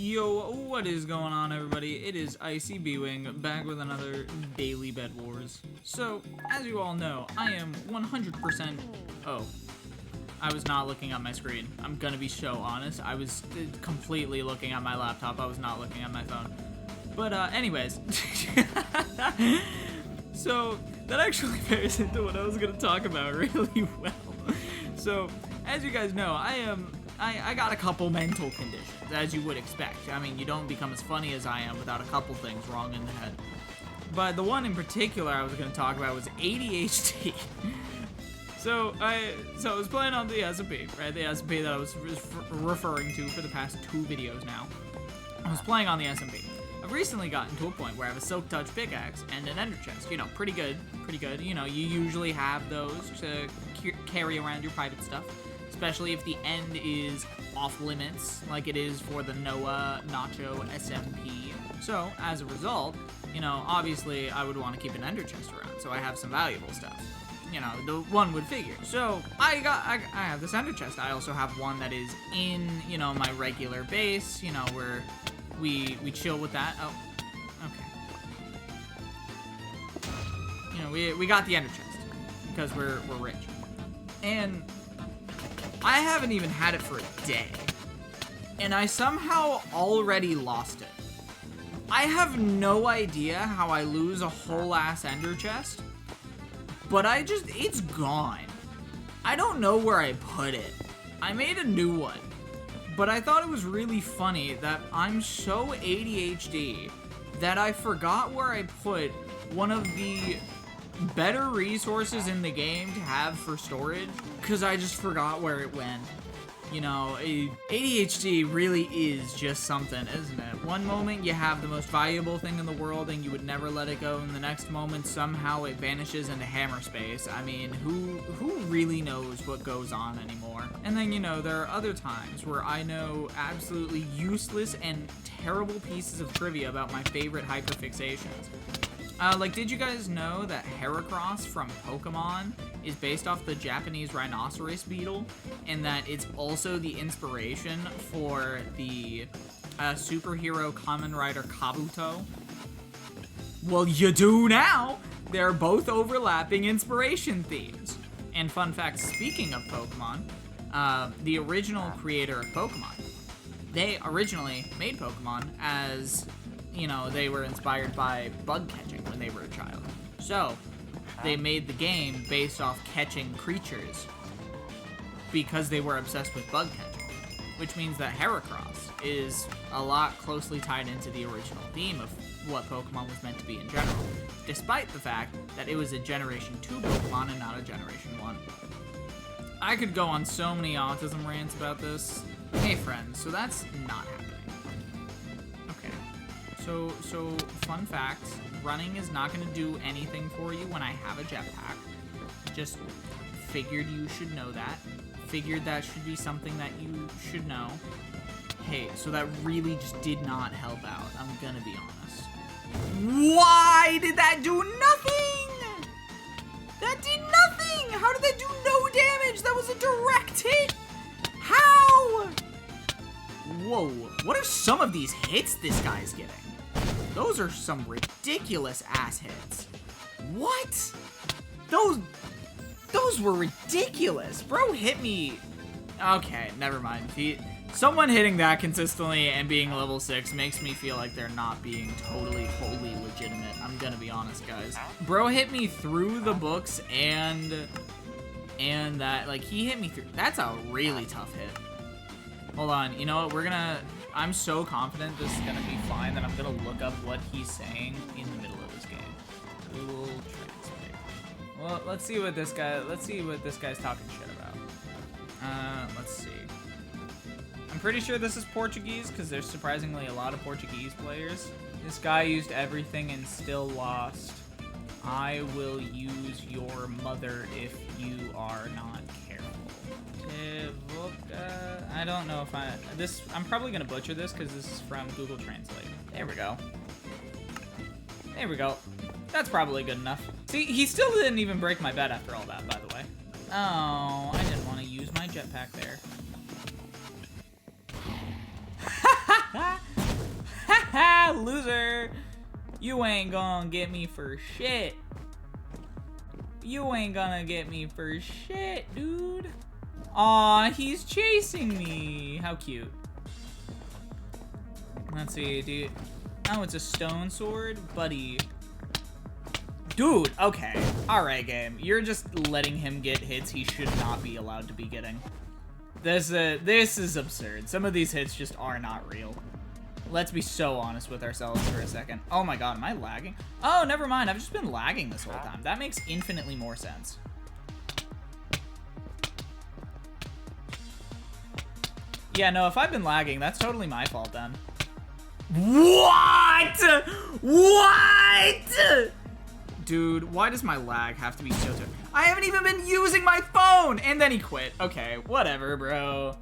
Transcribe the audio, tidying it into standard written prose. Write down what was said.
Yo, what is going on, everybody? It is Icy B-Wing, back with another daily Bed Wars. So, as you all know, I am 100%... Oh. I was not looking at my screen. I'm gonna be so honest. I was completely looking at my laptop. I was not looking at my phone. But, anyways. So, that actually pairs into what I was gonna talk about really well. So, as you guys know, I got a couple mental conditions, as you would expect. I mean, you don't become as funny as I am without a couple things wrong in the head. But the one in particular I was going to talk about was ADHD. So I was playing on the SMP, right? The SMP that I was referring to for the past 2 videos now. I was playing on the SMP. I've recently gotten to a point where I have a Silk Touch pickaxe and an Ender chest. You know, pretty good. You know, you usually have those to carry around your private stuff. Especially if the end is off limits, like it is for the Noah Nacho SMP. So, as a result, you know, obviously I would want to keep an Ender chest around, so I have some valuable stuff. You know, the one would figure. So, I have this Ender chest. I also have one that is in, you know, my regular base, you know, where we chill with that. Oh, okay. You know, we got the Ender chest, because we're rich. And I haven't even had it for a day, and I somehow already lost it. I have no idea how I lose a whole ass Ender chest, but it's gone. I don't know where I put it. I made a new one, but I thought it was really funny that I'm so ADHD that I forgot where I put one of the better resources in the game to have for storage, because I just forgot where it went. You know, ADHD really is just something, isn't it? One moment you have the most valuable thing in the world and you would never let it go, and the next moment somehow it vanishes into hammer space. I mean, who really knows what goes on anymore? And then, you know, there are other times where I know absolutely useless and terrible pieces of trivia about my favorite hyperfixations. Like, did you guys know that Heracross from Pokemon is based off the Japanese rhinoceros beetle, and that it's also the inspiration for the superhero Kamen Rider Kabuto? Well, you do now! They're both overlapping inspiration themes. And fun fact, speaking of Pokemon, the original creator of Pokemon, they originally made Pokemon as, you know, they were inspired by bug catching when they were a child. So, they made the game based off catching creatures because they were obsessed with bug catching. Which means that Heracross is a lot closely tied into the original theme of what Pokemon was meant to be in general, despite the fact that it was a Generation 2 Pokemon and not a Generation 1. I could go on so many autism rants about this. Hey friends, so that's not happening. So fun fact, running is not going to do anything for you when I have a jetpack. Just figured you should know that. Figured that should be something that you should know. Hey, so that really just did not help out, I'm going to be honest. Why did that do nothing? That did nothing! How did that do no damage? That was a direct hit! How? Whoa, what are some of these hits this guy's getting? Those are some ridiculous ass hits. What? Those were ridiculous. Bro hit me. Okay, never mind. Someone hitting that consistently and being level 6 makes me feel like they're not being totally legitimate. I'm gonna be honest, guys. Bro hit me through the books and that, like, he hit me through. That's a really tough hit. Hold on, you know what, I'm so confident this is gonna be fine that I'm gonna look up what he's saying in the middle of this game. Google Translate. Well, let's see what this guy's talking shit about. Let's see. I'm pretty sure this is Portuguese, because there's surprisingly a lot of Portuguese players. This guy used everything and still lost. I will use your mother if you are not careful. I don't know if I'm probably gonna butcher this because this is from Google Translate. There we go. There we go. That's probably good enough. See, he still didn't even break my bed after all that, by the way. Oh, I didn't want to use my jetpack there. Loser. You ain't gonna get me for shit. You ain't gonna get me for shit, dude. Aw, he's chasing me. How cute. Let's see, dude. Oh, it's a stone sword? Buddy. Dude, okay. Alright, game. You're just letting him get hits he should not be allowed to be getting. This is absurd. Some of these hits just are not real. Let's be so honest with ourselves for a second. Oh my god, am I lagging? Oh, never mind. I've just been lagging this whole time. That makes infinitely more sense. Yeah, no, if I've been lagging, that's totally my fault then. What? What? Dude, why does my lag have to be so... I haven't even been using my phone! And then he quit. Okay, whatever, bro.